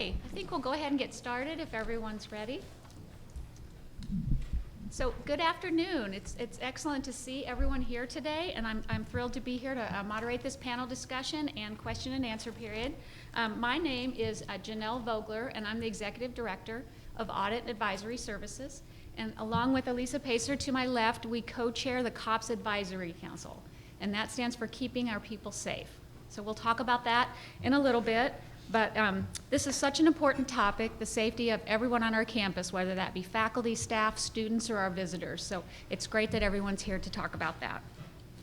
Okay, I think we'll go ahead and get started if everyone's ready. So good afternoon. It's excellent to see everyone here today, and I'm thrilled to be here to moderate this panel discussion and question and answer period. My name is Janelle Vogler, and I'm the Executive Director of Audit and Advisory Services. And along with Elisa Pacer to my left, we co-chair the COPS Advisory Council, and that stands for Keeping Our People Safe. So we'll talk about that in a little bit. But this is such an important topic, the safety of everyone on our campus, whether that be faculty, staff, students, or our visitors. So it's great that everyone's here to talk about that.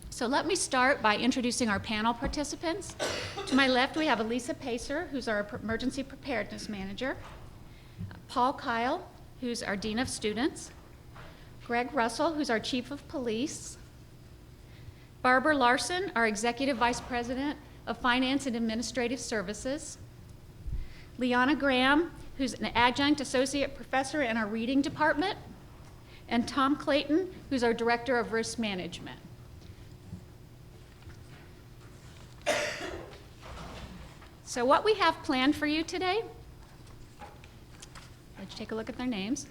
So let me start by introducing our panel participants. To my left, we have Elisa Pacer, who's our Emergency Preparedness Manager, Paul Kyle, who's our Dean of Students, Greg Russell, who's our Chief of Police, Barbara Larson, our Executive Vice President of Finance and Administrative Services, Liana Graham, who's an adjunct associate professor in our reading department, and Tom Clayton, who's our director of risk management. So what we have planned for you today, let's take a look at their names.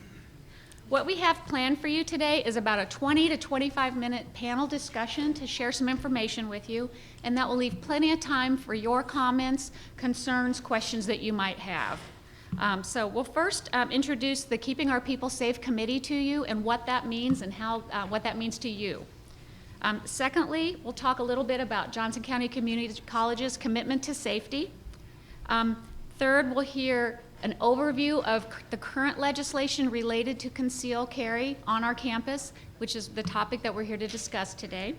What we have planned for you today is about a 20 to 25 minute panel discussion to share some information with you, and that will leave plenty of time for your comments, concerns, questions that you might have. So we'll first introduce the Keeping Our People Safe Committee to you and what that means and how what that means to you. Secondly, we'll talk a little bit about Johnson County Community College's commitment to safety. Third, we'll hear an overview of the current legislation related to concealed carry on our campus, which is the topic that we're here to discuss today.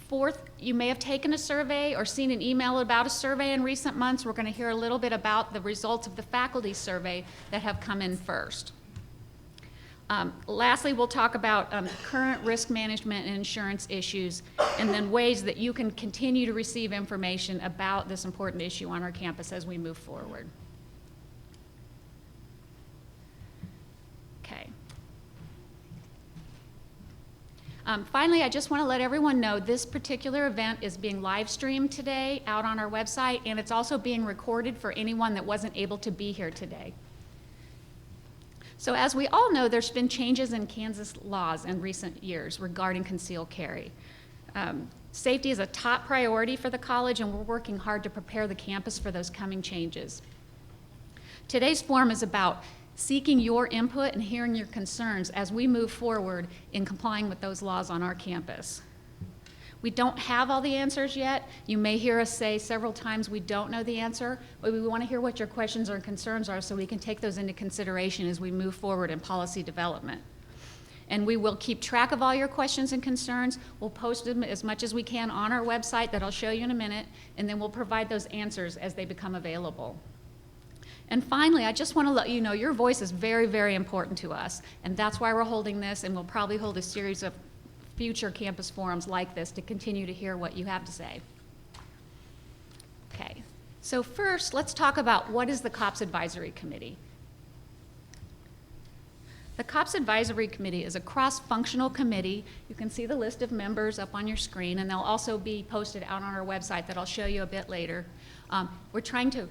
Fourth, you may have taken a survey or seen an email about a survey in recent months. We're going to hear a little bit about the results of the faculty survey that have come in first. Lastly, we'll talk about current risk management and insurance issues, and then ways that you can continue to receive information about this important issue on our campus as we move forward. Okay. Finally, I just want to let everyone know this particular event is being live streamed today out on our website, and it's also being recorded for anyone that wasn't able to be here today. So as we all know, there's been changes in Kansas laws in recent years regarding concealed carry. Safety is a top priority for the college, and we're working hard to prepare the campus for those coming changes. Today's forum is about seeking your input and hearing your concerns as we move forward in complying with those laws on our campus. We don't have all the answers yet. You may hear us say several times we don't know the answer, but we want to hear what your questions or concerns are so we can take those into consideration as we move forward in policy development. And we will keep track of all your questions and concerns. We'll post them as much as we can on our website that I'll show you in a minute, and then we'll provide those answers as they become available. And finally, I just want to let you know your voice is very, very important to us, and that's why we're holding this, and we'll probably hold a series of future campus forums like this to continue to hear what you have to say. Okay, so first, let's talk about what is the COPS Advisory Committee. The COPS Advisory Committee is a cross-functional committee. You can see the list of members up on your screen, and they'll also be posted out on our website that I'll show you a bit later. We're trying to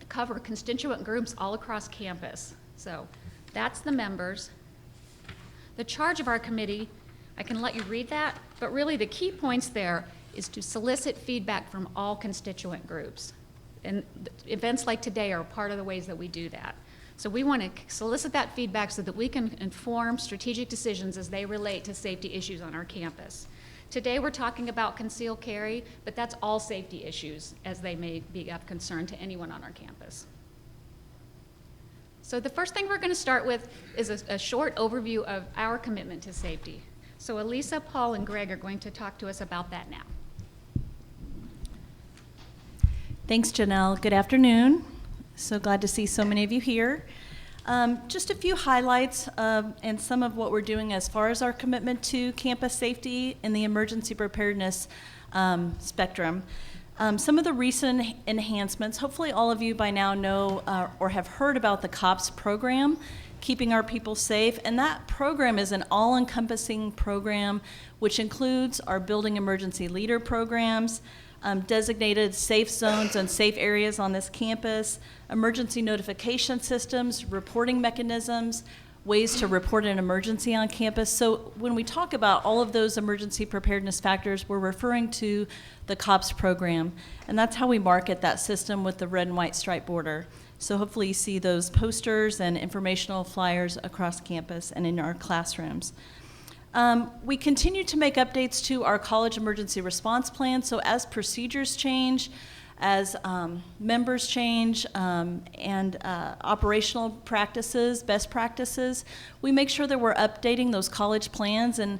cover constituent groups all across campus. So that's the members. The charge of our committee, I can let you read that, but really the key points there is to solicit feedback from all constituent groups. And events like today are part of the ways that we do that. So we want to solicit that feedback so that we can inform strategic decisions as they relate to safety issues on our campus. Today we're talking about concealed carry, but that's all safety issues as they may be of concern to anyone on our campus. So the first thing we're going to start with is a short overview of our commitment to safety. So Elisa, Paul, and Greg are going to talk to us about that now. Thanks, Janelle. Good afternoon. So glad to see so many of you here. Just a few highlights and some of what we're doing as far as our commitment to campus safety in the emergency preparedness spectrum. Some of the recent enhancements, hopefully all of you by now know or have heard about the COPS program, Keeping Our People Safe, and that program is an all-encompassing program which includes our Building Emergency Leader programs, designated safe zones and safe areas on this campus, emergency notification systems, reporting mechanisms, ways to report an emergency on campus. So when we talk about all of those emergency preparedness factors, we're referring to the COPS program, and that's how we market that system with the red and white stripe border. So hopefully you see those posters and informational flyers across campus and in our classrooms. We continue to make updates to our college emergency response plan. So as procedures change, as members change, and operational practices, best practices, we make sure that we're updating those college plans. And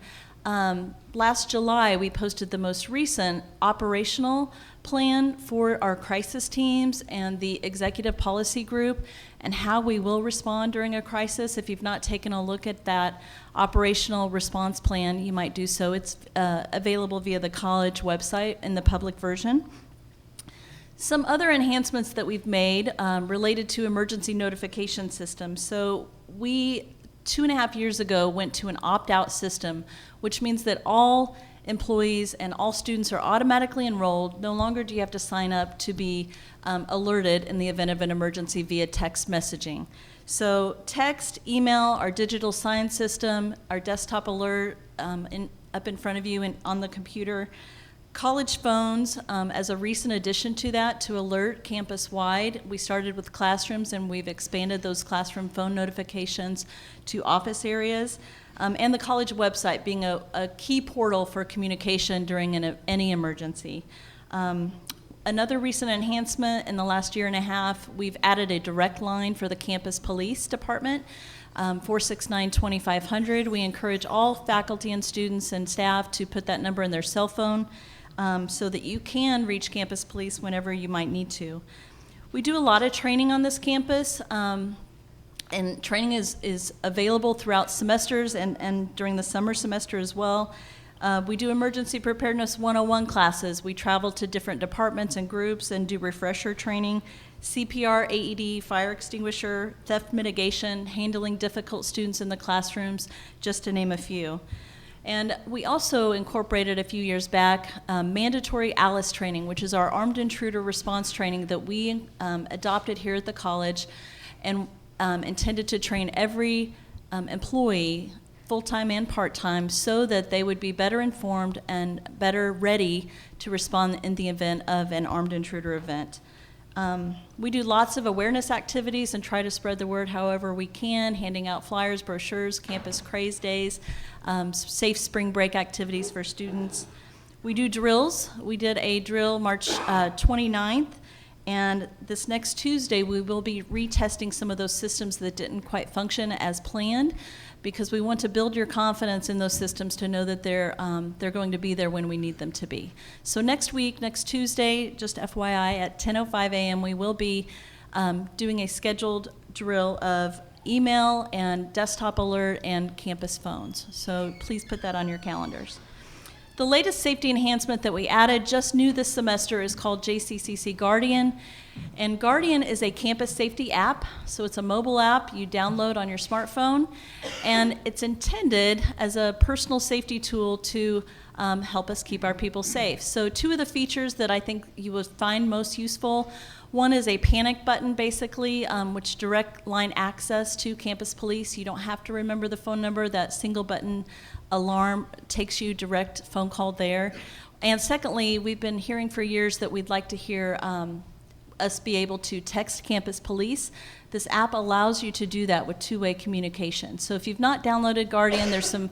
last July, we posted the most recent operational plan for our crisis teams and the executive policy group and how we will respond during a crisis. If you've not taken a look at that operational response plan, you might do so. It's available via the college website in the public version. Some other enhancements that we've made related to emergency notification systems. So we, 2.5 years ago, went to an opt-out system, which means that all employees and all students are automatically enrolled. No longer do you have to sign up to be alerted in the event of an emergency via text messaging. So text, email, our digital sign system, our desktop alert up in front of you and on the computer. College phones, as a recent addition to that, to alert campus-wide. We started with classrooms, and we've expanded those classroom phone notifications to office areas. And the college website being a key portal for communication during any emergency. Another recent enhancement in the last 1.5 years, we've added a direct line for the campus police department, 469-2500. We encourage all faculty and students and staff to put that number in their cell phone so that you can reach campus police whenever you might need to. We do a lot of training on this campus. And training is available throughout semesters and during the summer semester as well. We do Emergency Preparedness 101 classes. We travel to different departments and groups and do refresher training, CPR, AED, fire extinguisher, theft mitigation, handling difficult students in the classrooms, just to name a few. And we also incorporated a few years back mandatory ALICE training, which is our armed intruder response training that we adopted here at the college and intended to train every employee, full-time and part-time, so that they would be better informed and better ready to respond in the event of an armed intruder event. We do lots of awareness activities and try to spread the word however we can, handing out flyers, brochures, campus craze days, safe spring break activities for students. We do drills. We did a drill March 29th. And this next Tuesday, we will be retesting some of those systems that didn't quite function as planned, because we want to build your confidence in those systems to know that they're going to be there when we need them to be. So next week, next Tuesday, just FYI, at 10:05 a.m., we will be doing a scheduled drill of email and desktop alert and campus phones. So please put that on your calendars. The latest safety enhancement that we added just new this semester is called JCCC Guardian. And Guardian is a campus safety app. So it's a mobile app you download on your smartphone. And it's intended as a personal safety tool to help us keep our people safe. So two of the features that I think you will find most useful, one is a panic button, basically, which direct line access to campus police. You don't have to remember the phone number. That single button alarm takes you direct phone call there. And secondly, we've been hearing for years that we'd like to hear us be able to text campus police. This app allows you to do that with two-way communication. So if you've not downloaded Guardian, there's some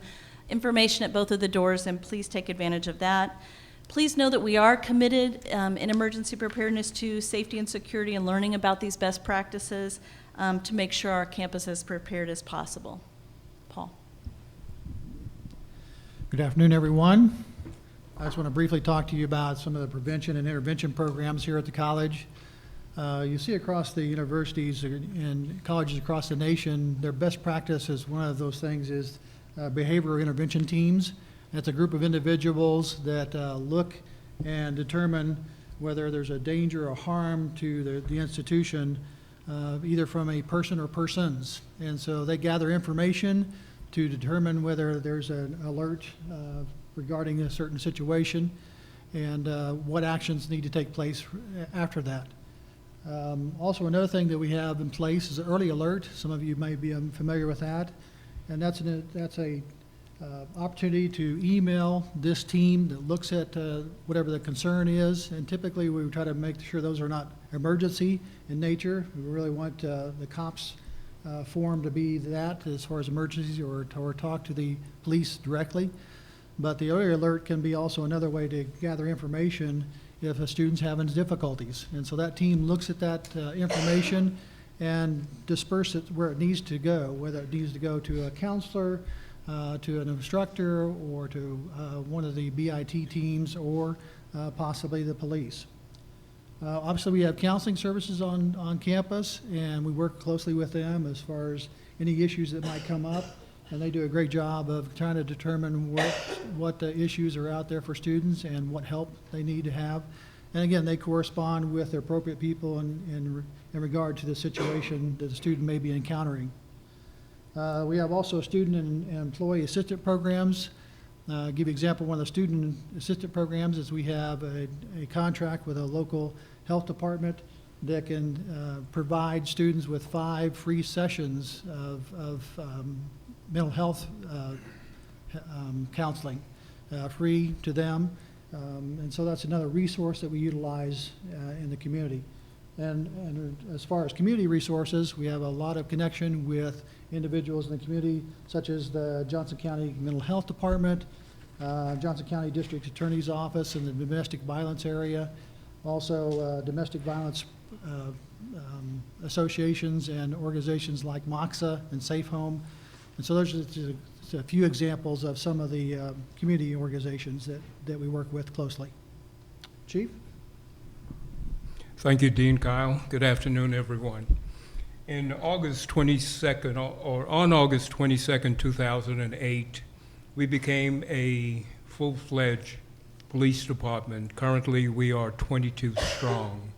information at both of the doors, and please take advantage of that. Please know that we are committed in emergency preparedness to safety and security and learning about these best practices to make sure our campus is as prepared as possible. Paul. Good afternoon, everyone. I just want to briefly talk to you about some of the prevention and intervention programs here at the college. You see across the universities and colleges across the nation, their best practice is one of those things is behavioral intervention teams. That's a group of individuals that look and determine whether there's a danger or harm to the institution, either from a person or persons. And so they gather information to determine whether there's an alert regarding a certain situation. and what actions need to take place after that. Also, another thing that we have in place is early alert. Some of you may be familiar with that, and that's a opportunity to email this team that looks at whatever the concern is, and typically we try to make sure those are not emergency in nature. We really want the COPS form to be that as far as emergencies, or talk to the police directly. But the early alert can be also another way to gather information if a student's having difficulties. And so that team looks at that information and disperse it where it needs to go, whether it needs to go to a counselor, to an instructor, or to one of the BIT teams, or possibly the police. Obviously, we have counseling services on campus, and we work closely with them as far as any issues that might come up, and they do a great job of trying to determine what issues are out there for students and what help they need to have. And again, they correspond with the appropriate people in regard to the situation that the student may be encountering. We have also student and employee assistant programs. Give you an example, one of the student assistant programs is we have a contract with a local health department that can provide students with 5 free sessions of mental health counseling, free to them. And so that's another resource that we utilize in the community. And as far as community resources, we have a lot of connection with individuals in the community, such as the Johnson County Mental Health Department, Johnson County District Attorney's Office in the domestic violence area, also domestic violence associations and organizations like MOXA and Safe Home. And so those are just a few examples of some of the community organizations that we work with closely. Chief? Thank you, Dean Kyle. Good afternoon, everyone. In August 22nd, or on August 22nd, 2008, we became a full-fledged police department. Currently, we are 22 strong.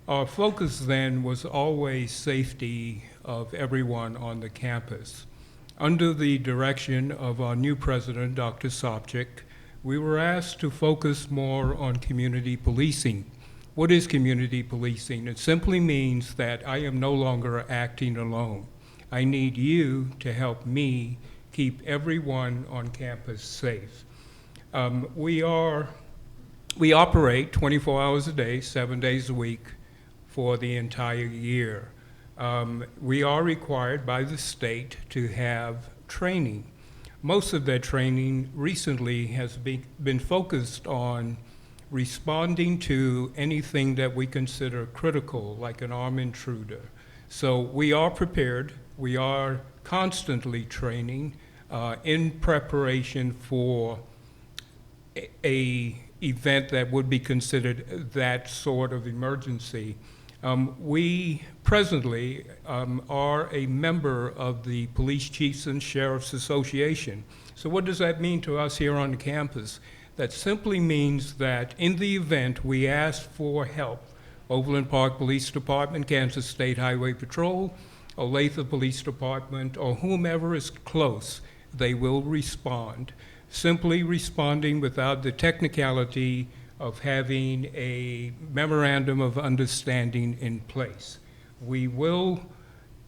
Our focus then was always safety of everyone on the campus. Under the direction of our new president, Dr. Sopcich, we were asked to focus more on community policing. What is community policing? It simply means that I am no longer acting alone. I need you to help me keep everyone on campus safe. We operate 24 hours a day, 7 days a week for the entire year. We are required by the state to have training. Most of that training recently has been focused on responding to anything that we consider critical, like an armed intruder. So we are prepared. We are constantly training in preparation for a event that would be considered that sort of emergency. We presently are a member of the Police Chiefs and Sheriffs Association. So what does that mean to us here on the campus? That simply means that in the event we ask for help, Overland Park Police Department, Kansas State Highway Patrol, Olathe Police Department, or whomever is close, they will respond. Simply responding without the technicality of having a memorandum of understanding in place. We will,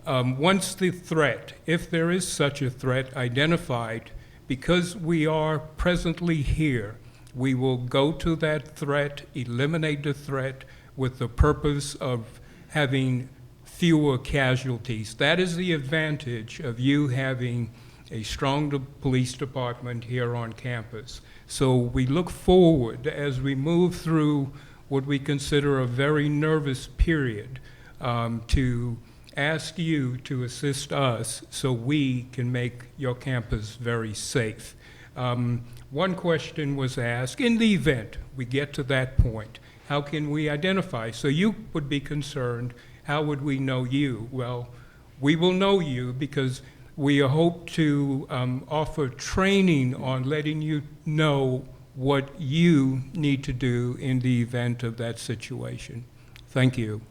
once the threat, if there is such a threat identified, because we are presently here, we will go to that threat, eliminate the threat with the purpose of having fewer casualties. That is the advantage of you having a strong police department here on campus. So we look forward as we move through what we consider a very nervous period to ask you to assist us so we can make your campus very safe. One question was asked, in the event we get to that point, how can we identify? So you would be concerned, how would we know you? Well, we will know you because we hope to offer training on letting you know what you need to do in the event of that situation. Thank you.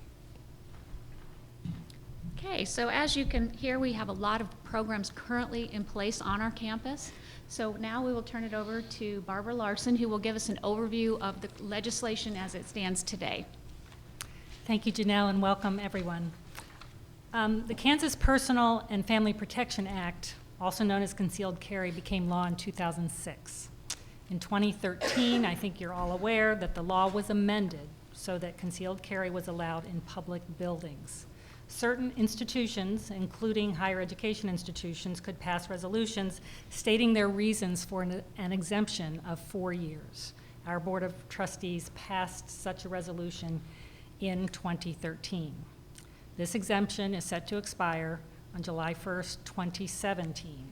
Okay, so as you can hear, we have a lot of programs currently in place on our campus. So now we will turn it over to Barbara Larson, who will give us an overview of the legislation as it stands today. Thank you, Janelle, and welcome everyone. The Kansas Personal and Family Protection Act, also known as concealed carry, became law in 2006. In 2013, I think you're all aware that the law was amended so that concealed carry was allowed in public buildings. Certain institutions, including higher education institutions, could pass resolutions stating their reasons for an exemption of 4 years. Our Board of Trustees passed such a resolution in 2013. This exemption is set to expire on July 1st, 2017.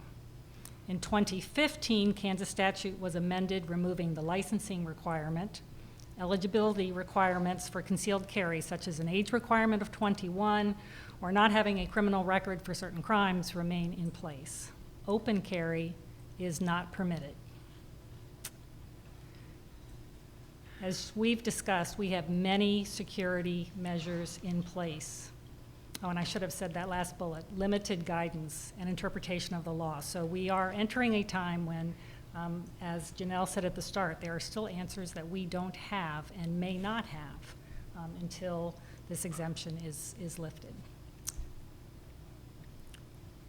In 2015, Kansas statute was amended, removing the licensing requirement. Eligibility requirements for concealed carry, such as an age requirement of 21 or not having a criminal record for certain crimes, remain in place. Open carry is not permitted. As we've discussed, we have many security measures in place. Oh, and I should have said that last bullet, limited guidance and interpretation of the law. So we are entering a time when, as Janelle said at the start, there are still answers that we don't have and may not have until this exemption is lifted.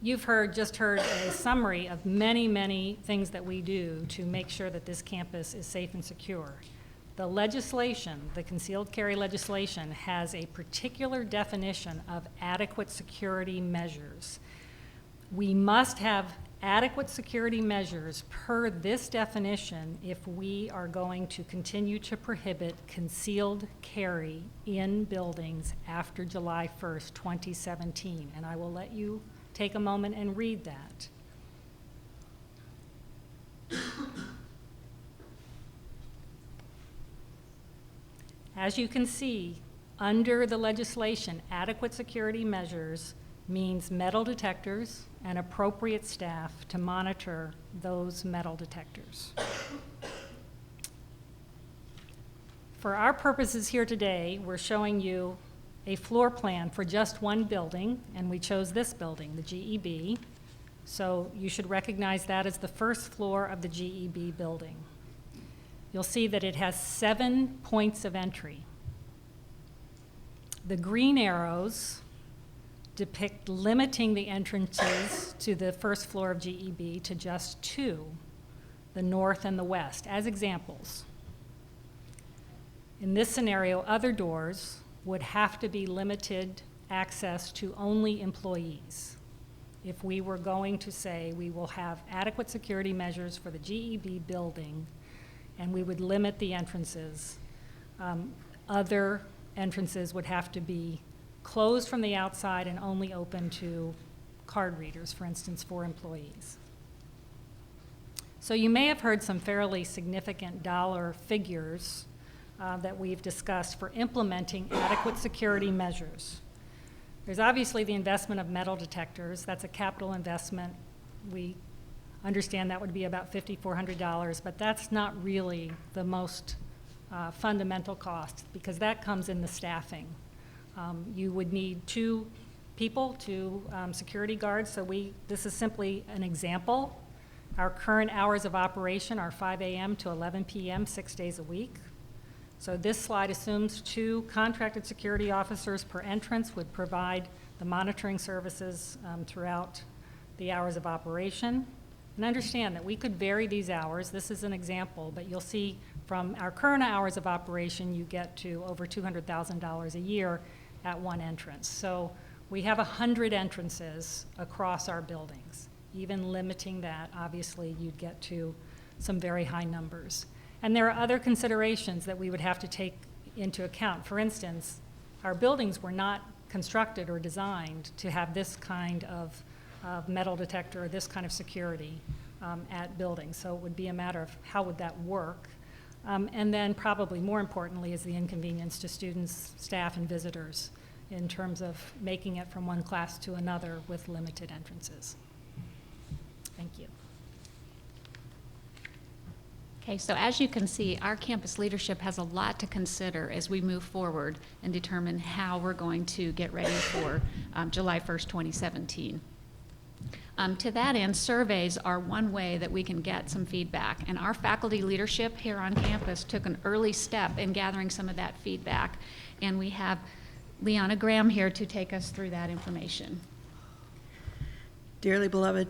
You've just heard a summary of many, many things that we do to make sure that this campus is safe and secure. The legislation, the concealed carry legislation, has a particular definition of adequate security measures. We must have adequate security measures per this definition if we are going to continue to prohibit concealed carry in buildings after July 1st, 2017. And I will let you take a moment and read that. As you can see, under the legislation, adequate security measures means metal detectors and appropriate staff to monitor those metal detectors. For our purposes here today, we're showing you a floor plan for just one building, and we chose this building, the GEB. So you should recognize that as the first floor of the GEB building. You'll see that it has 7 points of entry. The green arrows depict limiting the entrances to the first floor of GEB to just 2, the north and the west, as examples. In this scenario, other doors would have to be limited access to only employees. If we were going to say we will have adequate security measures for the GEB building, and we would limit the entrances. Other entrances would have to be closed from the outside and only open to card readers, for instance, for employees. So you may have heard some fairly significant dollar figures that we've discussed for implementing adequate security measures. There's obviously the investment of metal detectors. That's a capital investment. We understand that would be about $5,400, but that's not really the most fundamental cost, because that comes in the staffing. You would need 2 people, 2 security guards, so this is simply an example. Our current hours of operation are 5 a.m. to 11 p.m., 6 days a week. So this slide assumes 2 contracted security officers per entrance would provide the monitoring services throughout the hours of operation. And understand that we could vary these hours. This is an example, but you'll see from our current hours of operation, you get to over $200,000 a year at one entrance. So we have 100 entrances across our buildings. Even limiting that, obviously, you'd get to some very high numbers. And there are other considerations that we would have to take into account. For instance, our buildings were not constructed or designed to have this kind of metal detector or this kind of security at buildings. So it would be a matter of how would that work. And then probably more importantly is the inconvenience to students, staff, and visitors in terms of making it from one class to another with limited entrances. Thank you. Okay, so as you can see, our campus leadership has a lot to consider as we move forward and determine how we're going to get ready for July 1st, 2017. To that end, surveys are one way that we can get some feedback, and our faculty leadership here on campus took an early step in gathering some of that feedback, and we have Leona Graham here to take us through that information. Dearly beloved,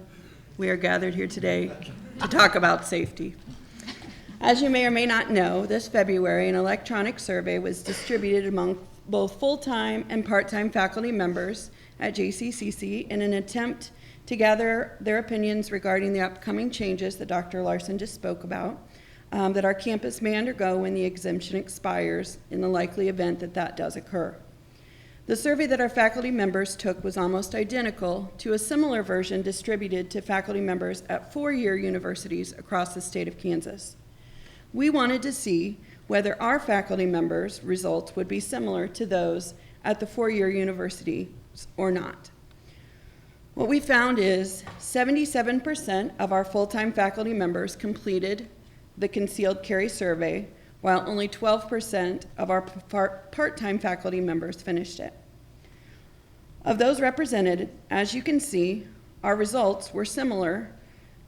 we are gathered here today to talk about safety. As you may or may not know, this February, an electronic survey was distributed among both full-time and part-time faculty members at JCCC in an attempt to gather their opinions regarding the upcoming changes that Dr. Larson just spoke about, that our campus may undergo when the exemption expires in the likely event that that does occur. The survey that our faculty members took was almost identical to a similar version distributed to faculty members at four-year universities across the state of Kansas. We wanted to see whether our faculty members' results would be similar to those at the four-year universities or not. What we found is 77% of our full-time faculty members completed the concealed carry survey, while only 12% of our part-time faculty members finished it. Of those represented, as you can see, our results were similar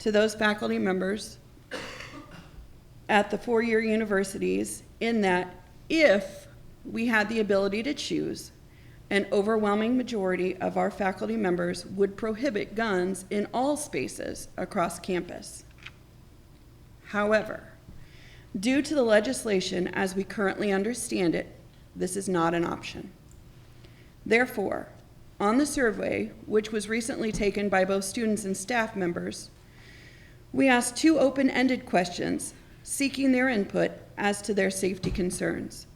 to those faculty members at the four-year universities in that if we had the ability to choose, an overwhelming majority of our faculty members would prohibit guns in all spaces across campus. However, due to the legislation as we currently understand it, this is not an option. Therefore, on the survey, which was recently taken by both students and staff members, we asked two open-ended questions seeking their input as to their safety concerns.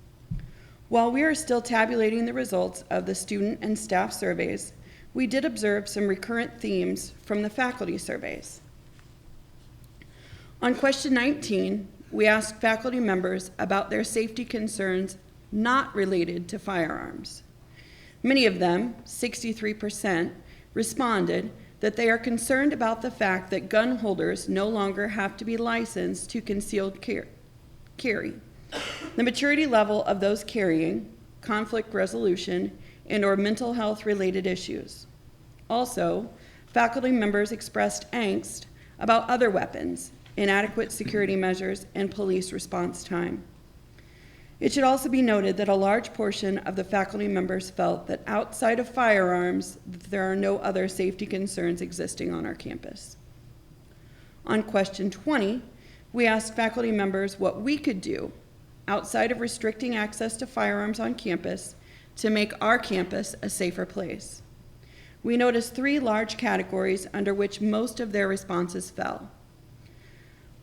While we are still tabulating the results of the student and staff surveys, we did observe some recurrent themes from the faculty surveys. On question 19, we asked faculty members about their safety concerns not related to firearms. Many of them, 63%, responded that they are concerned about the fact that gun holders no longer have to be licensed to concealed carry, the maturity level of those carrying, conflict resolution, and/or mental health related issues. Also, faculty members expressed angst about other weapons, inadequate security measures, and police response time. It should also be noted that a large portion of the faculty members felt that outside of firearms, there are no other safety concerns existing on our campus. On question 20, we asked faculty members what we could do outside of restricting access to firearms on campus to make our campus a safer place. We noticed three large categories under which most of their responses fell.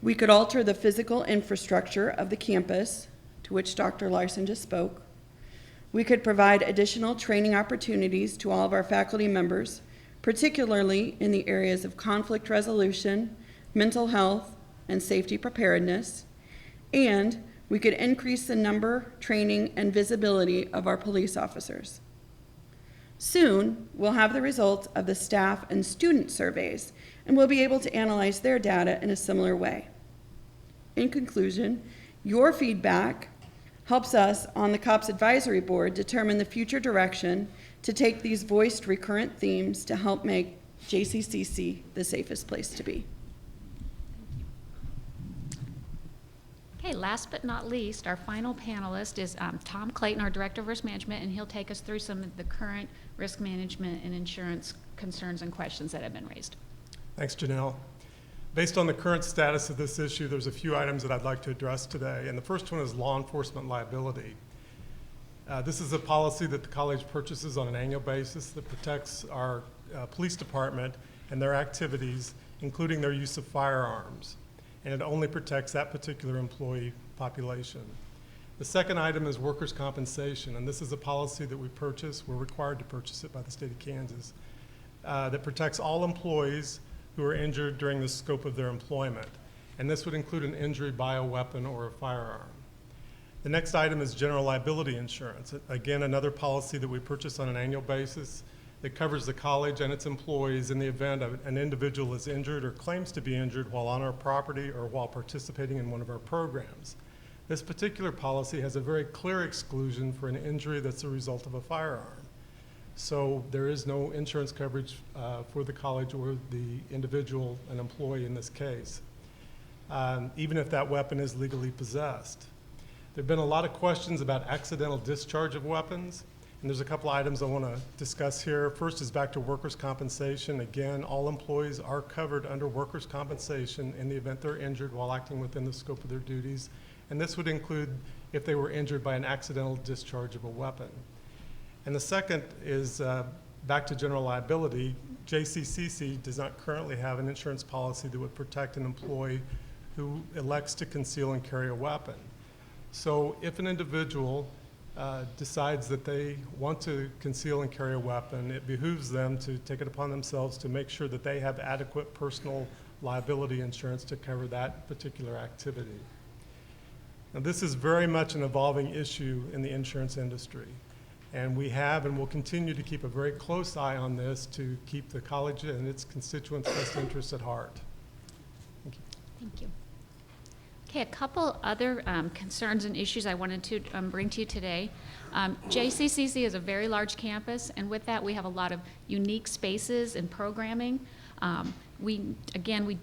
We could alter the physical infrastructure of the campus, to which Dr. Larson just spoke. We could provide additional training opportunities to all of our faculty members, particularly in the areas of conflict resolution, mental health, and safety preparedness. And we could increase the number, training, and visibility of our police officers. Soon, we'll have the results of the staff and student surveys, and we'll be able to analyze their data in a similar way. In conclusion, your feedback helps us on the COPS Advisory Board determine the future direction to take these voiced recurrent themes to help make JCCC the safest place to be. Okay, last but not least, our final panelist is Tom Clayton, our Director of Risk Management, and he'll take us through some of the current risk management and insurance concerns and questions that have been raised. Thanks, Janelle. Based on the current status of this issue, there's a few items that I'd like to address today, and the first one is law enforcement liability. This is a policy that the college purchases on an annual basis that protects our police department and their activities, including their use of firearms, and it only protects that particular employee population. The second item is workers' compensation, and this is a policy that we purchase. We're required to purchase it by the state of Kansas, that protects all employees who are injured during the scope of their employment. And this would include an injury by a weapon or a firearm. The next item is general liability insurance. Again, another policy that we purchase on an annual basis that covers the college and its employees in the event of an individual is injured or claims to be injured while on our property or while participating in one of our programs. This particular policy has a very clear exclusion for an injury that's a result of a firearm. So there is no insurance coverage for the college or the individual, an employee in this case, even if that weapon is legally possessed. There have been a lot of questions about accidental discharge of weapons, and there's a couple items I want to discuss here. First is back to workers' compensation. Again, all employees are covered under workers' compensation in the event they're injured while acting within the scope of their duties, and this would include if they were injured by an accidental discharge of a weapon. And the second is back to general liability. JCCC does not currently have an insurance policy that would protect an employee who elects to conceal and carry a weapon. So if an individual decides that they want to conceal and carry a weapon, it behooves them to take it upon themselves to make sure that they have adequate personal liability insurance to cover that particular activity. Now, this is very much an evolving issue in the insurance industry, and we have and will continue to keep a very close eye on this to keep the college and its constituents' best interests at heart. Thank you. Thank you. Okay, a couple other concerns and issues I wanted to bring to you today. JCCC is a very large campus, and with that we have a lot of unique spaces and programming. We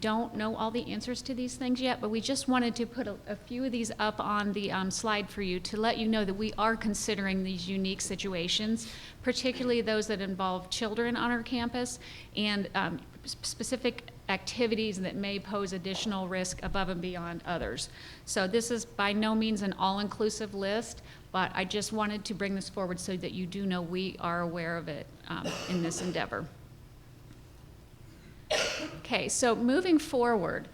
don't know all the answers to these things yet, but we just wanted to put a few of these up on the slide for you to let you know that we are considering these unique situations, particularly those that involve children on our campus and specific activities that may pose additional risk above and beyond others. So this is by no means an all-inclusive list, but I just wanted to bring this forward so that you do know we are aware of it in this endeavor. Okay, so moving forward,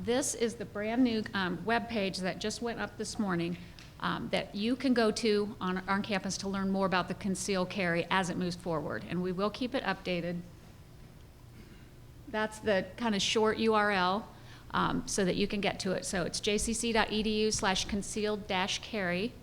this is the brand new web page that just went up this morning that you can go to on campus to learn more about the conceal carry as it moves forward, and we will keep it updated. That's the kind of short URL so that you can get to it. So it's jcc.edu/concealed-carry.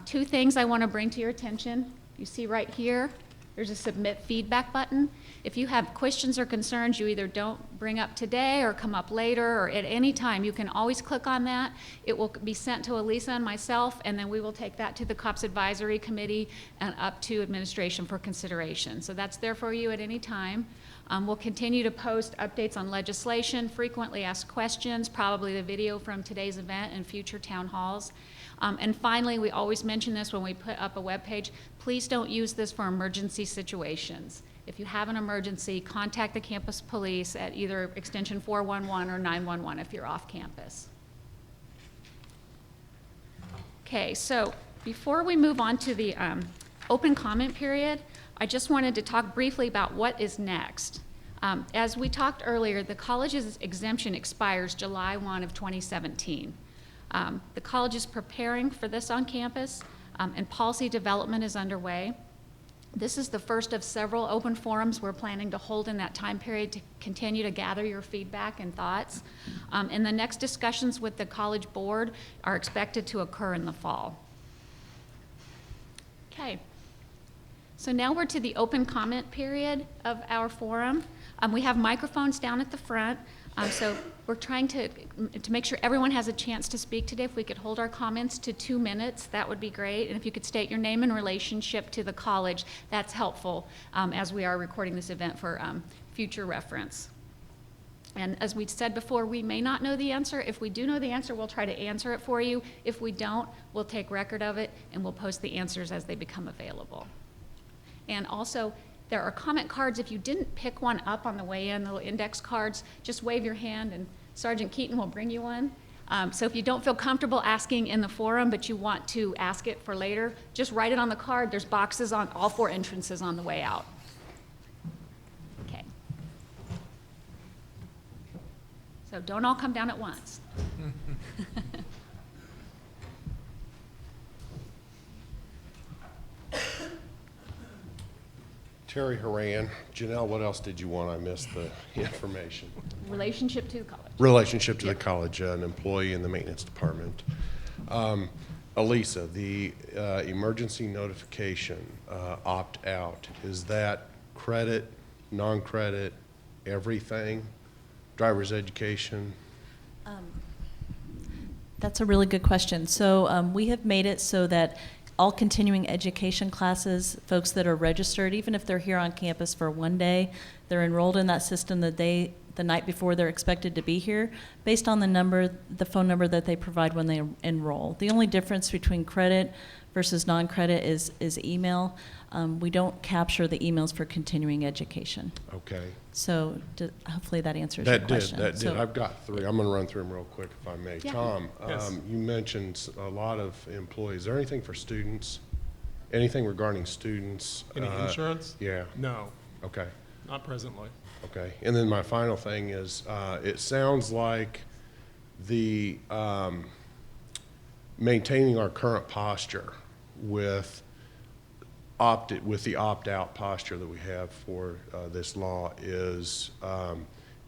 Two things I want to bring to your attention. You see right here, there's a submit feedback button. If you have questions or concerns you either don't bring up today or come up later or at any time, you can always click on that. It will be sent to Elisa and myself, and then we will take that to the COPS Advisory Committee and up to administration for consideration. So that's there for you at any time. We'll continue to post updates on legislation, frequently asked questions, probably the video from today's event and future town halls. And finally, we always mention this when we put up a web page, please don't use this for emergency situations. If you have an emergency, contact the campus police at either extension 411 or 911 if you're off campus. Okay, so before we move on to the open comment period, I just wanted to talk briefly about what is next. As we talked earlier, the college's exemption expires July 1 of 2017. The college is preparing for this on campus, and policy development is underway. This is the first of several open forums we're planning to hold in that time period to continue to gather your feedback and thoughts. And the next discussions with the college board are expected to occur in the fall. Okay. So now we're to the open comment period of our forum. We have microphones down at the front, so we're trying to make sure everyone has a chance to speak today. If we could hold our comments to 2 minutes, that would be great. And if you could state your name and relationship to the college, that's helpful as we are recording this event for future reference. And as we said before, we may not know the answer. If we do know the answer, we'll try to answer it for you. If we don't, we'll take record of it and we'll post the answers as they become available. And also, there are comment cards. If you didn't pick one up on the way in, the little index cards, just wave your hand and Sergeant Keaton will bring you one. So if you don't feel comfortable asking in the forum, but you want to ask it for later, just write it on the card. There's boxes on all 4 entrances on the way out. Okay. So don't all come down at once. Terry Horan. Janelle, what else did you want? I missed the information. Relationship to the college. Relationship to the college, an employee in the maintenance department. Elisa, the emergency notification opt-out, is that credit, non-credit, everything, driver's education? That's a really good question. So we have made it so that all continuing education classes, folks that are registered, even if they're here on campus for one day, they're enrolled in that system the night before they're expected to be here, based on the phone number that they provide when they enroll. The only difference between credit versus non-credit is email. We don't capture the emails for continuing education. Okay. So hopefully that answers your question. That did. So- I've got three. I'm going to run through them real quick if I may. Yeah. Tom, Yes. you mentioned a lot of employees. Is there anything for students? Anything regarding students? Any insurance? Yeah. No, Okay. not presently. Okay. And then my final thing is, it sounds like the maintaining our current posture with the opt-out posture that we have for this law is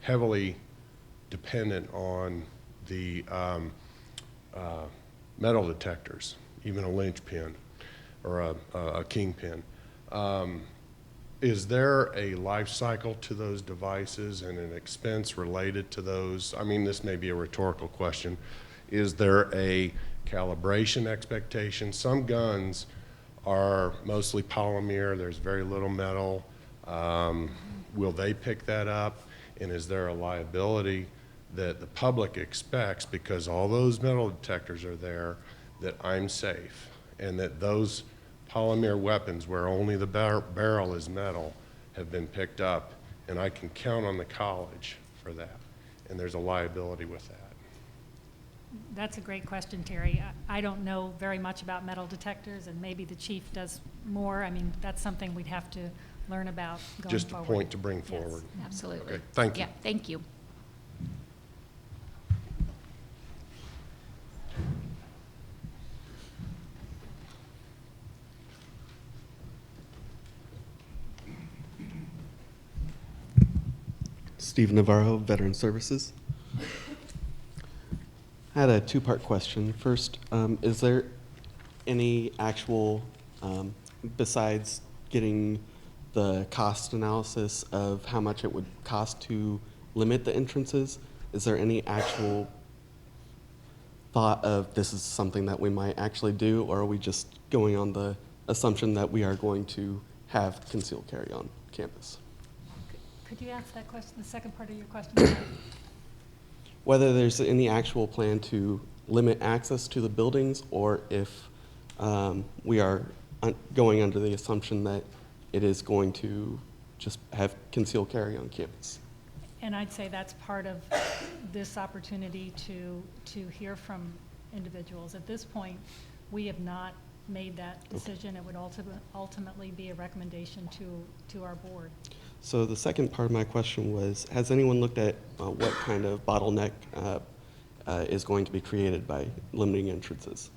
heavily dependent on the metal detectors, even a linchpin or a kingpin. Is there a life cycle to those devices and an expense related to those? I mean, this may be a rhetorical question. Is there a calibration expectation? Some guns are mostly polymer, there's very little metal. Will they pick that up? And is there a liability that the public expects, because all those metal detectors are there, that I'm safe? And that those polymer weapons where only the barrel is metal have been picked up, and I can count on the college for that, and there's a liability with that. That's a great question, Terry. I don't know very much about metal detectors, and maybe the chief does more. I mean, that's something we'd have to learn about going Just a forward. point to bring Yes. forward. Absolutely. Okay, thank you. Yeah, thank you. Steve Navarro, Veteran Services. I had a two-part question. First, is there any actual, besides getting the cost analysis of how much it would cost to limit the entrances, is there any actual thought of this is something that we might actually do, or are we just going on the assumption that we are going to have concealed carry on campus? Could you ask that question, the second part of your question? Whether there's any actual plan to limit access to the buildings, or if we are going under the assumption that it is going to just have concealed carry on campus. And I'd say that's part of this opportunity to hear from individuals. At this point, we have not made that decision. It would ultimately be a recommendation to our board. So the second part of my question was, has anyone looked at what kind of bottleneck is going to be created by limiting entrances?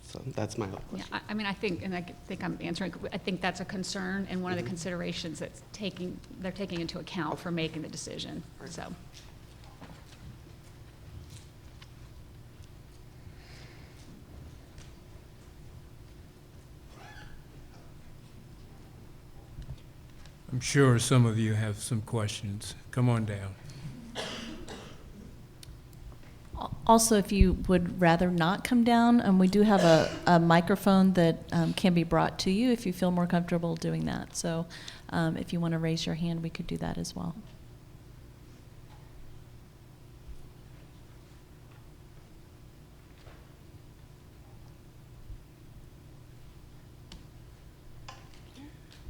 So that's my other Yeah, question. I mean, I think, and I think I'm answering, I think that's a concern and one of the considerations that's they're taking into account for making the decision, so. I'm sure some of you have some questions. Come on down. Also, if you would rather not come down, we do have a microphone that can be brought to you if you feel more comfortable doing that. So if you want to raise your hand, we could do that as well.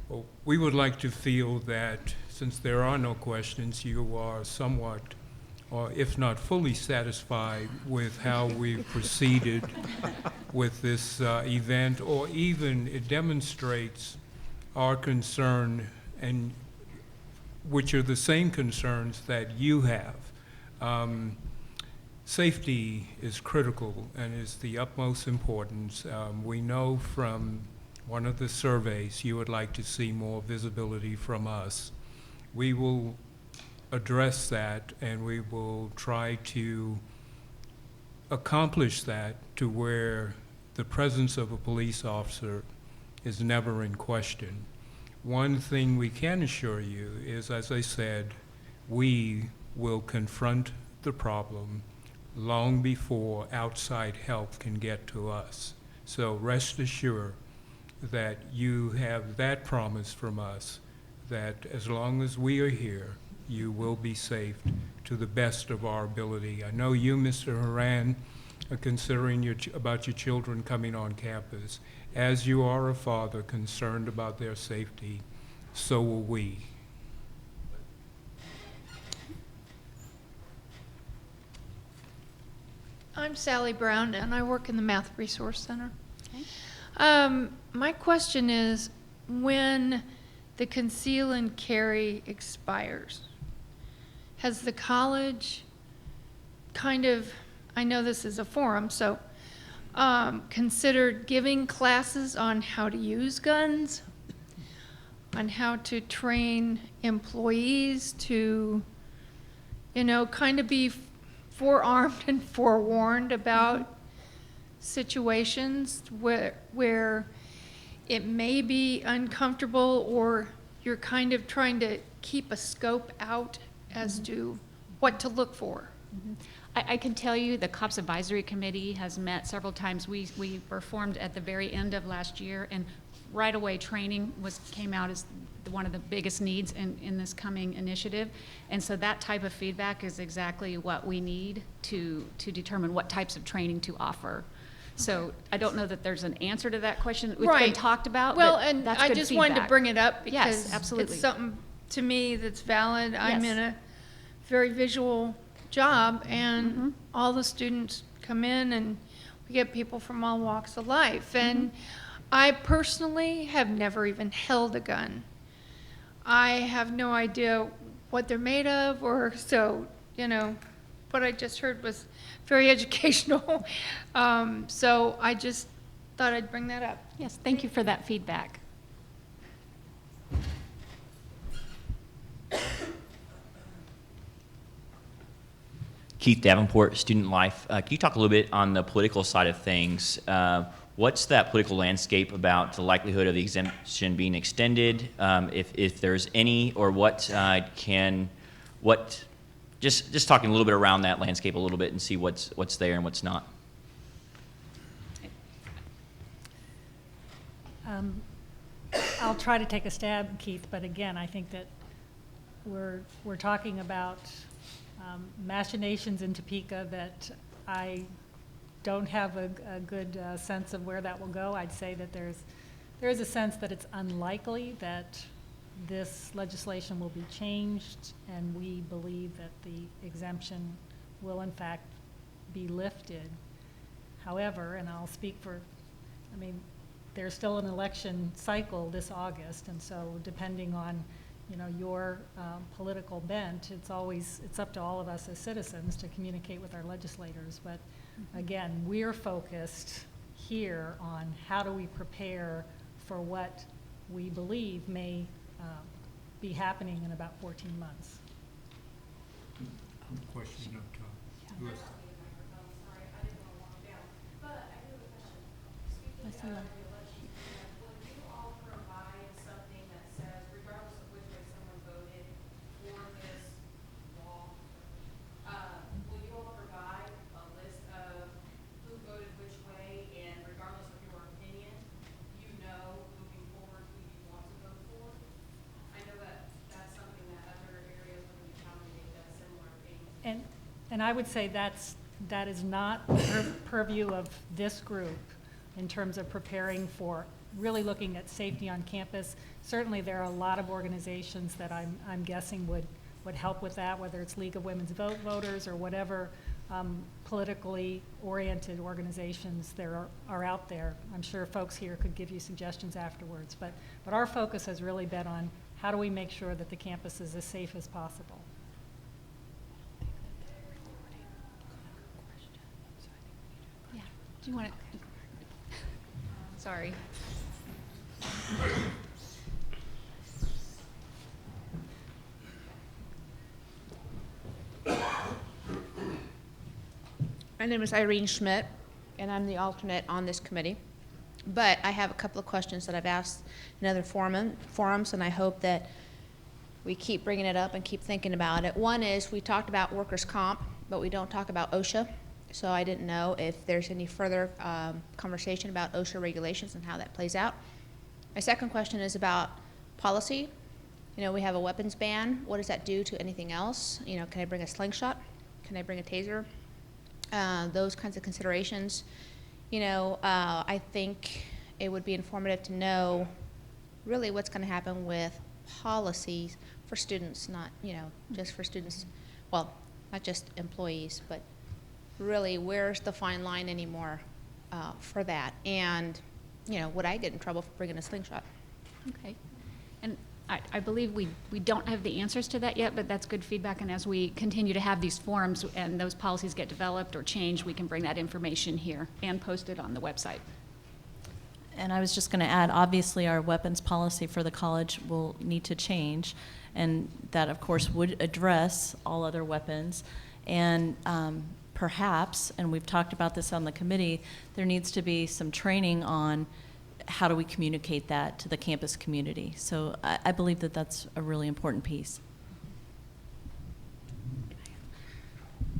Well, we would like to feel that since there are no questions, you are somewhat, or if not fully satisfied with how we've proceeded with this event, or even it demonstrates our concern, and which are the same concerns that you have. Safety is critical and is the utmost importance. We know from one of the surveys you would like to see more visibility from us. We will address that, and we will try to accomplish that to where the presence of a police officer is never in question. One thing we can assure you is, as I said, we will confront the problem long before outside help can get to us. So rest assured that you have that promise from us, that as long as we are here, you will be safe to the best of our ability. I know you, Mr. Haran, are considering about your children coming on campus. As you are a father concerned about their safety, so will we. I'm Sally Brown, and I work in the Math Resource Center. My question is, when the conceal and carry expires, has the college kind of, I know this is a forum, so considered giving classes on how to use guns, on how to train employees to, kind of be forearmed and forewarned about situations where it may be uncomfortable, or you're kind of trying to keep a scope out as to what to look for? I can tell you the COPS Advisory Committee has met several times. We were formed at the very end of last year, and right away training came out as one of the biggest needs in this coming initiative. And so that type of feedback is exactly what we need to determine what types of training to offer. So I don't know that there's an answer to that question. It's been talked about, Well, but and that's I good just feedback. wanted to bring it up Yes, because absolutely. it's something to me that's valid. I'm Yes. in a very visual job, and all the students come in, and we get people from all walks of life. And I personally have never even held a gun. I have no idea what they're made of, or so, what I just heard was very educational. So I just thought I'd bring that up. Yes, thank you for that feedback. Keith Davenport, Student Life. Can you talk a little bit on the political side of things? What's that political landscape about the likelihood of the exemption being extended, if there's any, or just talking a little bit around that landscape a little bit and see what's there and what's not. I'll try to take a stab, Keith, but again, I think that we're talking about machinations in Topeka that I don't have a good sense of where that will go. I'd say that there is a sense that it's unlikely that this legislation will be changed, and we believe that the exemption will in fact be lifted. However, and I'll speak for, there's still an election cycle this August, and so depending on your political bent, it's up to all of us as citizens to communicate with our legislators. But again, we're focused here on how do we prepare for what we believe may be happening in about 14 months. Question up top. Yes. And I would say that is not the purview of this group in terms of preparing for really looking at safety on campus. Certainly there are a lot of organizations that I'm guessing would help with that, whether it's League of Women's Voters or whatever politically oriented organizations there are out there. I'm sure folks here could give you suggestions afterwards, but our focus has really been on how do we make sure that the campus is as safe as possible. Yeah. Do you want to? Sorry. My name is Irene Schmidt, and I'm the alternate on this committee. But I have a couple of questions that I've asked in other forums, and I hope that we keep bringing it up and keep thinking about it. One is, we talked about workers' comp, but we don't talk about OSHA. So I didn't know if there's any further conversation about OSHA regulations and how that plays out. My second question is about policy. You know, we have a weapons ban. What does that do to anything else? You know, can I bring a slingshot? Can I bring a taser? Those kinds of considerations. You know, I think it would be informative to know really what's going to happen with policies for students, not, you know, just for students, well, not just employees, but really where's the fine line anymore for that? And, you know, would I get in trouble for bringing a slingshot? Okay. And I believe we don't have the answers to that yet, but that's good feedback. And as we continue to have these forums and those policies get developed or changed, we can bring that information here and post it on the website. And I was just going to add, obviously, our weapons policy for the college will need to change, and that, of course, would address all other weapons. And perhaps, and we've talked about this on the committee, there needs to be some training on how do we communicate that to the campus community. So I believe that that's a really important piece.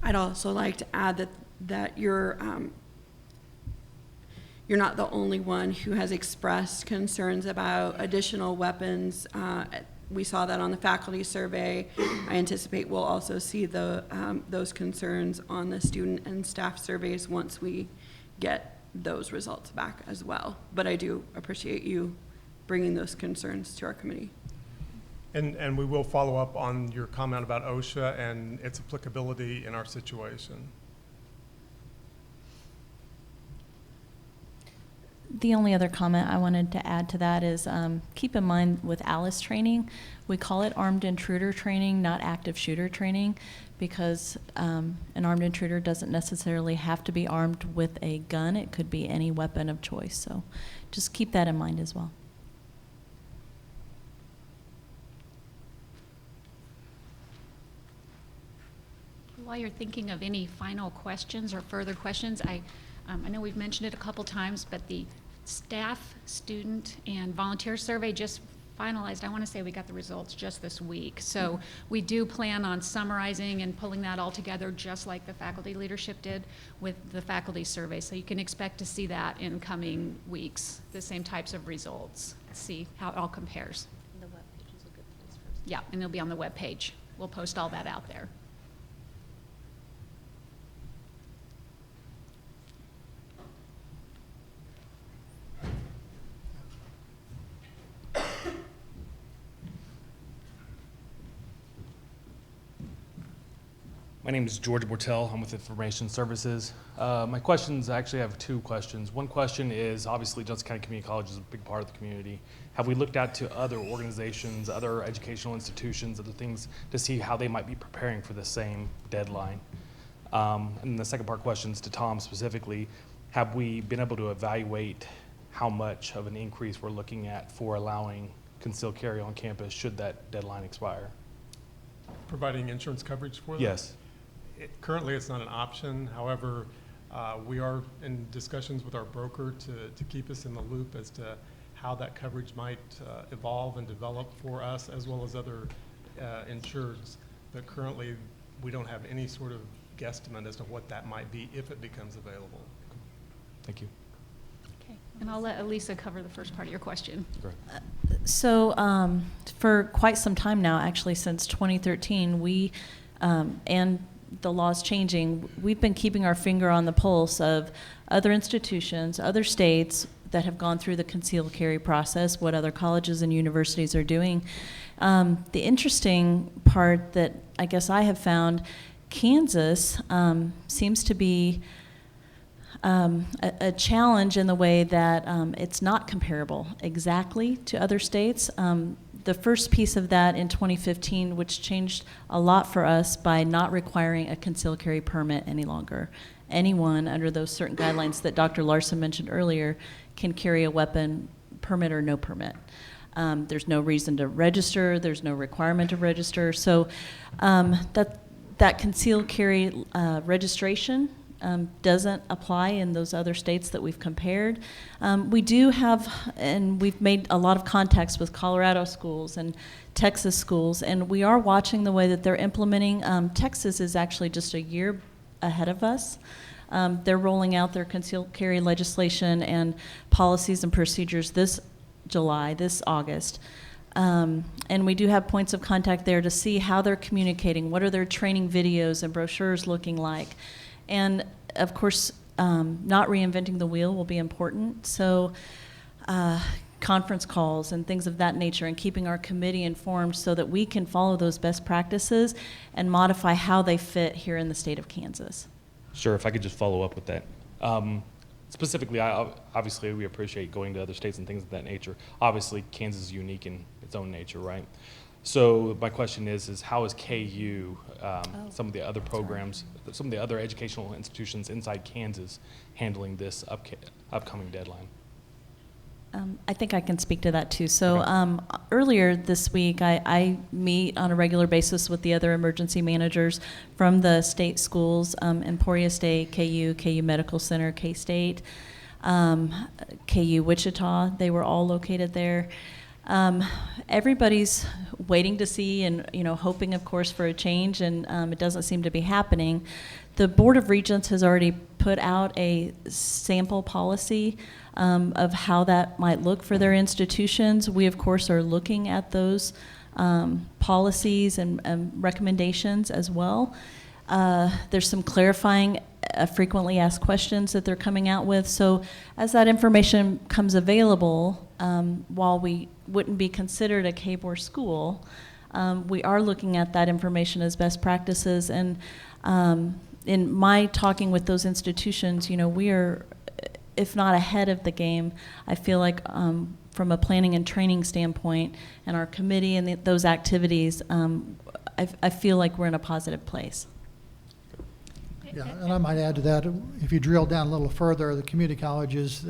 I'd also like to add that you're not the only one who has expressed concerns about additional weapons. We saw that on the faculty survey. I anticipate we'll also see those concerns on the student and staff surveys once we get those results back as well. But I do appreciate you bringing those concerns to our committee. And we will follow up on your comment about OSHA and its applicability in our situation. The only other comment I wanted to add to that is keep in mind with ALICE training, we call it armed intruder training, not active shooter training, because an armed intruder doesn't necessarily have to be armed with a gun. It could be any weapon of choice. So just keep that in mind as well. While you're thinking of any final questions or further questions, I know we've mentioned it a couple times, but the staff, student, and volunteer survey just finalized. I want to say we got the results just this week. So we do plan on summarizing and pulling that all together just like the faculty leadership did with the faculty survey. So you can expect to see that in coming weeks, the same types of results, see how it all compares. The web page is a good place for us. Yeah, and it'll be on the web page. We'll post all that out there. My name is George Bortel. I'm with Information Services. My questions, I actually have two questions. One question is, obviously Johnson County Community College is a big part of the community. Have we looked out to other organizations, other educational institutions, other things to see how they might be preparing for the same deadline? And the second part question is to Tom specifically. Have we been able to evaluate how much of an increase we're looking at for allowing concealed carry on campus should that deadline expire? Providing insurance coverage for them? Yes. Currently, it's not an option. However, we are in discussions with our broker to keep us in the loop as to how that coverage might evolve and develop for us as well as other insureds. But currently, we don't have any sort of guesstimate as to what that might be if it becomes available. Thank you. Okay. And I'll let Elisa cover the first part of your question. Great. So for quite some time now, actually since 2013, we, and the law's changing, we've been keeping our finger on the pulse of other institutions, other states that have gone through the concealed carry process, what other colleges and universities are doing. The interesting part that I guess I have found, Kansas seems to be a challenge in the way that it's not comparable exactly to other states. The first piece of that in 2015, which changed a lot for us by not requiring a concealed carry permit any longer. Anyone under those certain guidelines that Dr. Larson mentioned earlier can carry a weapon, permit or no permit. There's no reason to register. There's no requirement to register. So that concealed carry registration doesn't apply in those other states that we've compared. We do have, and we've made a lot of contacts with Colorado schools and Texas schools, and we are watching the way that they're implementing. Texas is actually just a year ahead of us. They're rolling out their concealed carry legislation and policies and procedures this August. And we do have points of contact there to see how they're communicating, what are their training videos and brochures looking like. And of course, not reinventing the wheel will be important. So conference calls and things of that nature, and keeping our committee informed so that we can follow those best practices and modify how they fit here in the state of Kansas. Sure, if I could just follow up with that. Specifically, obviously, we appreciate going to other states and things of that nature. Obviously, Kansas is unique in its own nature, right? So my question is how is KU, some of the other programs, some of the other educational institutions inside Kansas handling this upcoming deadline? I think I can speak to that too. So earlier this week, I meet on a regular basis with the other emergency managers from the state schools, Emporia State, KU Medical Center, K-State, KU Wichita. They were all located there. Everybody's waiting to see and hoping, of course, for a change, and it doesn't seem to be happening. The Board of Regents has already put out a sample policy of how that might look for their institutions. We, of course, are looking at those policies and recommendations as well. There's some clarifying frequently asked questions that they're coming out with. So as that information comes available, while we wouldn't be considered a KBOR school, we are looking at that information as best practices. And in my talking with those institutions, we are, if not ahead of the game, I feel like from a planning and training standpoint and our committee and those activities, I feel like we're in a positive place. Yeah, and I might add to that, if you drill down a little further, the community colleges,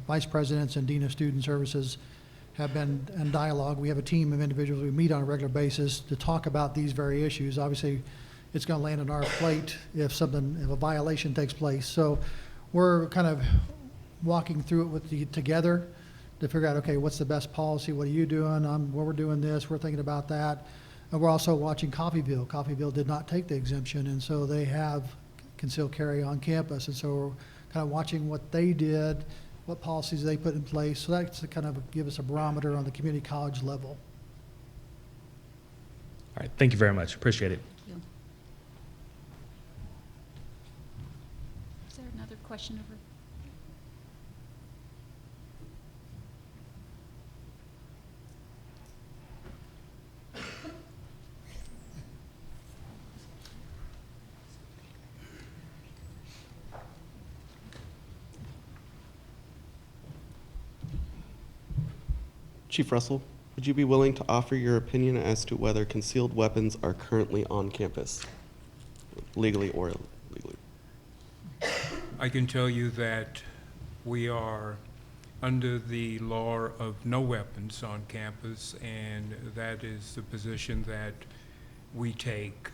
vice presidents and dean of student services have been in dialogue. We have a team of individuals we meet on a regular basis to talk about these very issues. Obviously, it's going to land on our plate if a violation takes place. So we're kind of walking through it with together to figure out, okay, what's the best policy? What are you doing? We're doing this. We're thinking about that. And we're also watching Coffeyville. Coffeyville did not take the exemption, and so they have concealed carry on campus. And so we're kind of watching what they did, what policies they put in place. So that's to kind of give us a barometer on the community college level. All right, thank you very much. Appreciate it. Is there another question over? Chief Russell, would you be willing to offer your opinion as to whether concealed weapons are currently on campus, legally or illegally? I can tell you that we are under the law of no weapons on campus, and that is the position that we take.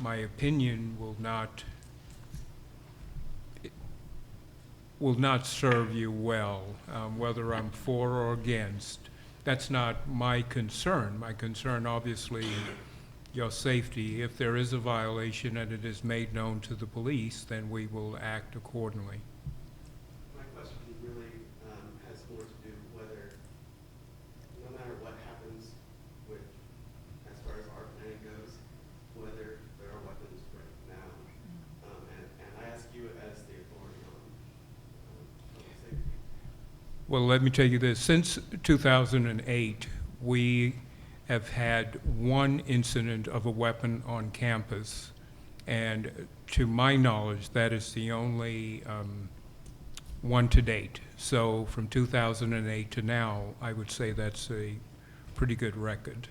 My opinion will not serve you well, whether I'm for or against. That's not my concern. My concern, obviously, your safety. If there is a violation and it is made known to the police, then we will act accordingly. My question really has more to do whether, no matter what happens with, as far as our planning goes, whether there are weapons right now. And I ask you as the authority on public safety. Well, let me tell you this. Since 2008, we have had one incident of a weapon on campus, and to my knowledge, that is the only one to date. So from 2008 to now, I would say that's a pretty good record.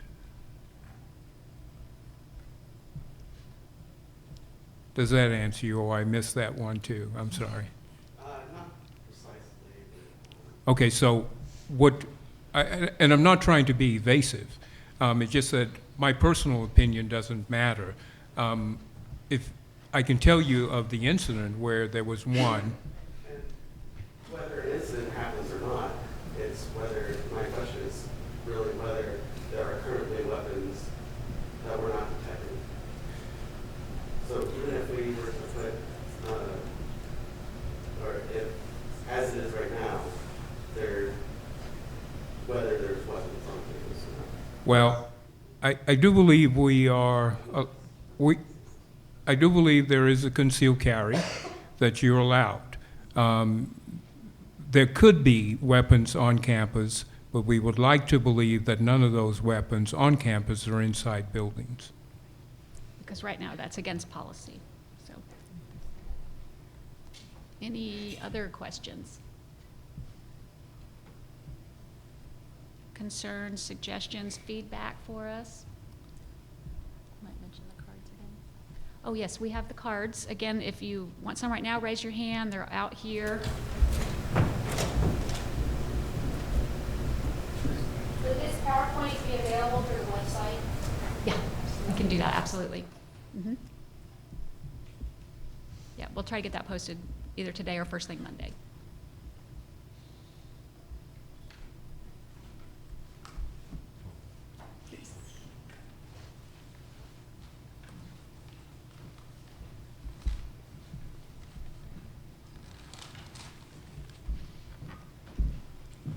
Does that answer you, or I missed that one too? I'm sorry. Not precisely. Okay, so and I'm not trying to be evasive. It's just that my personal opinion doesn't matter. If I can tell you of the incident where there was one. And whether an incident happens or not, it's whether, my question is really whether there are currently weapons that we're not detecting. So even if we were to put, or if, as it is right now, whether there's weapons on campus or not. Well, I do believe I do believe there is a concealed carry that you're allowed. There could be weapons on campus, but we would like to believe that none of those weapons on campus are inside buildings. Because right now, that's against policy, so. Any other questions? Concerns, suggestions, feedback for us? Might mention the cards again. Oh, yes, we have the cards. Again, if you want some right now, raise your hand. They're out here. Would this PowerPoint be available through the website? Yeah, we can do that, absolutely. Mhm. Yeah, we'll try to get that posted either today or first thing Monday.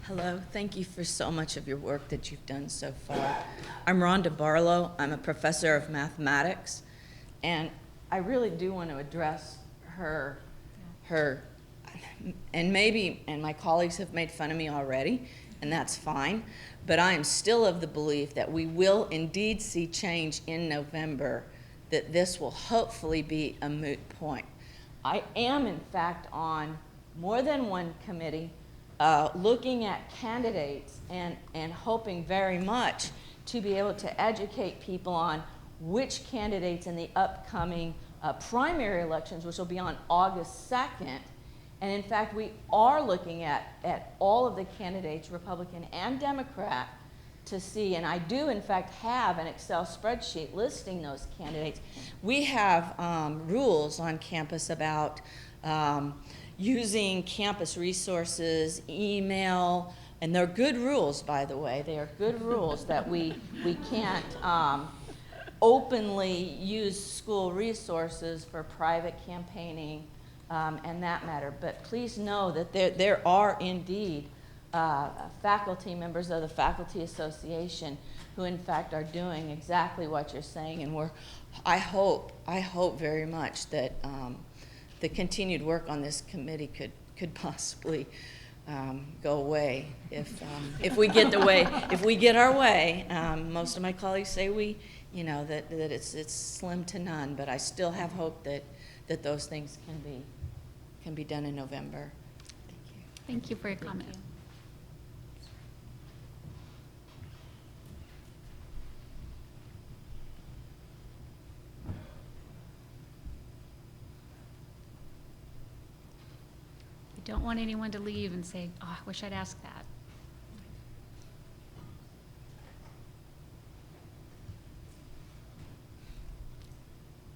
Hello, thank you for so much of your work that you've done so far. I'm Rhonda Barlow. I'm a professor of mathematics, and I really do want to address her, and my colleagues have made fun of me already, and that's fine, but I am still of the belief that we will indeed see change in November, that this will hopefully be a moot point. I am, in fact, on more than one committee looking at candidates and hoping very much to be able to educate people on which candidates in the upcoming primary elections, which will be on August 2nd. And in fact, we are looking at all of the candidates, Republican and Democrat, to see, and I do in fact have an Excel spreadsheet listing those candidates. We have rules on campus about using campus resources, email, and they're good rules, by the way. They are good rules that we can't openly use school resources for private campaigning and that matter. But please know that there are indeed faculty members of the Faculty Association who in fact are doing exactly what you're saying, and I hope very much that the continued work on this committee could possibly go away if we get our way. Most of my colleagues say that it's slim to none, but I still have hope that those things can be done in November. Thank you. Thank you for your comment. Don't want anyone to leave and say, oh, I wish I'd asked that.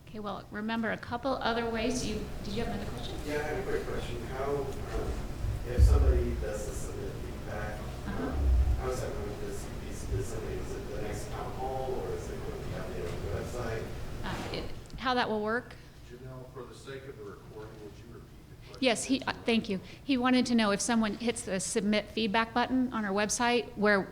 Okay, well, remember a couple other ways did you have another question? Yeah, I have a quick question. How, if somebody does submit feedback, how is that going to be disseminated? Is it the next town hall, or is it going to be updated on the website? How that will work? Janelle, for the sake of the recording, would you repeat the question? Yes, thank you. He wanted to know if someone hits the submit feedback button on our website,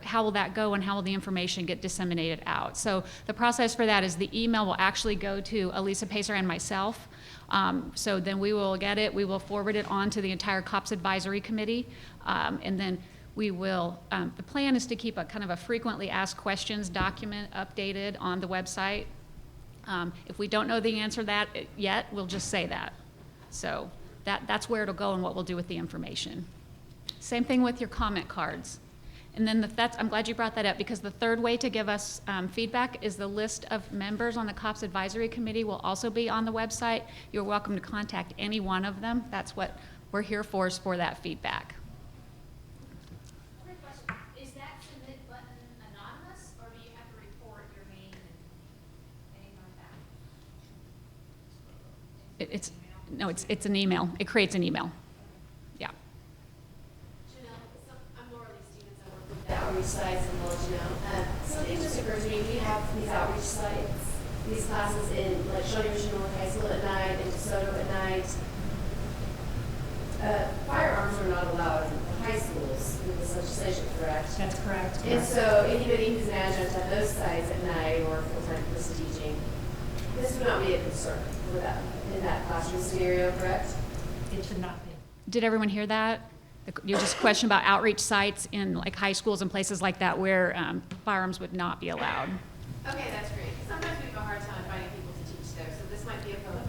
how will that go and how will the information get disseminated out? So the process for that is the email will actually go to Elisa Pacer and myself. So then we will get it, we will forward it on to the entire COPS Advisory Committee, and then we will, the plan is to keep a kind of a frequently asked questions document updated on the website. If we don't know the answer to that yet, we'll just say that. So that's where it'll go and what we'll do with the information. Same thing with your comment cards. And then I'm glad you brought that up, because the third way to give us feedback is the list of members on the COPS Advisory Committee will also be on the website. You're welcome to contact any one of them. That's what we're here for, is for that feedback. Quick question, is that submit button anonymous, or do you have to report your name and anything like that? It's an email. It creates an email. Yeah. I'm Laura Lee Stevens. I work with the outreach sites in Village Now. Something just occurs to me. We have these outreach sites, these classes in like Shawnee Mission North High School at night and DeSoto at night. Firearms are not allowed in high schools in this legislation, correct? That's correct. And so anybody who's an adjunct at those sites at night or full-time person teaching, this would not be a concern for that in that classroom scenario, correct? It should not be. Did everyone hear that? You just questioned about outreach sites in like high schools and places like that where firearms would not be allowed. Okay, that's great. Sometimes we have a hard time finding people to teach there, so this might be a bonus.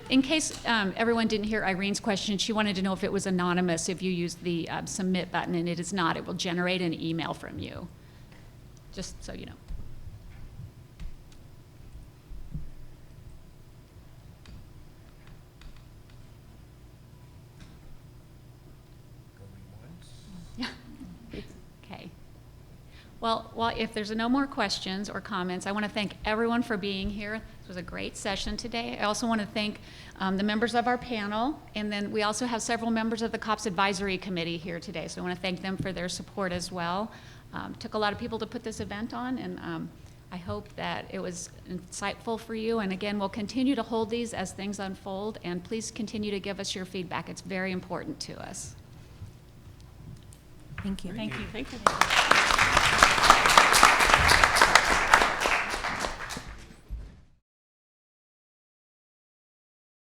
In case everyone didn't hear Irene's question, she wanted to know if it was anonymous if you use the submit button, and it is not. It will generate an email from you, just so you know. Yeah. Okay. Well, if there's no more questions or comments, I want to thank everyone for being here. This was a great session today. I also want to thank the members of our panel, and then we also have several members of the COPS Advisory Committee here today, so I want to thank them for their support as well. Took a lot of people to put this event on, and I hope that it was insightful for you. And again, we'll continue to hold these as things unfold, and please continue to give us your feedback. It's very important to us. Thank you. Thank you. Thank you.